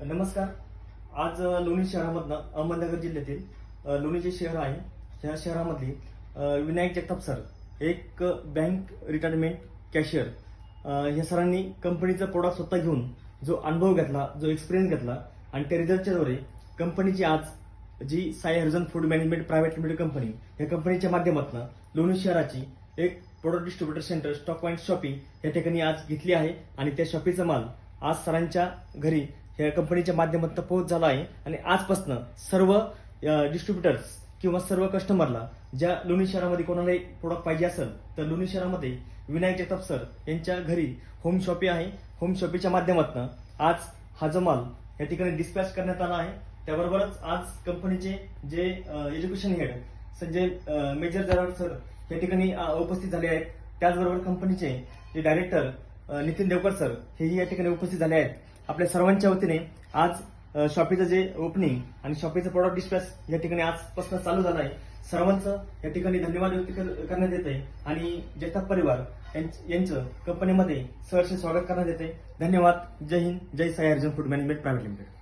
नमस्कार. आज लोणी शहरामधनं अहमदनगर जिल्ह्यातील लोणी जे शहर आहे त्या शहरामधली विनायक जगताप सर एक बँक रिटायरमेंट कॅशियर या सरांनी कंपनीचं प्रोडक्ट स्वतः घेऊन जो अनुभव घेतला, जो एक्सपिरियन्स घेतला आणि त्या रिझल्टच्या द्वारे कंपनीची आज जी Sai Harijan food management private limited company या कंपनीच्या माध्यमातून लोणी शहराची एक product distributor centre stock point shoppe या ठिकाणी आज घेतली आहे आणि त्या शॉपीचा माल आज सरांच्या घरी या कंपनीच्या माध्यमातून पोहोच झाला आहे आणि आजपासून सर्व डिस्ट्रीब्युटर्स किंवा सर्व कस्टमरला ज्या लोणी शहरामध्ये कोणालाही प्रोडक्ट पाहिजे असेल तर लोणी शहरामध्ये विनायक जगताप सर यांच्या घरी होम शॉपी आहे. होम शॉपीच्या माध्यमातून आज हा जो माल या ठिकाणी डिस्पॅच करण्यात आला आहे. त्याबरोबरच आज कंपनीचे जे education head Sanjay major Jarad sir या ठिकाणी उपस्थित झाले आहेत. त्याचबरोबर कंपनीचे जे डायरेक्टर नितीन देवकर सर हेही या ठिकाणी उपस्थित झाले आहेत. आपल्या सर्वांच्या वतीने आज शॉपीचं जे ओपनिंग आणि शॉपीचं प्रोडक्ट डिस्पॅच या ठिकाणी आजपासून चालू झालं आहे. सर्वांचं या ठिकाणी धन्यवाद व्यक्त करण्यात येत आहे आणि जगताप परिवार यांचं कंपनीमध्ये सहर्ष स्वागत करण्यात येते. धन्यवाद. जय हिंद. जय Sai Harijan food management private limited.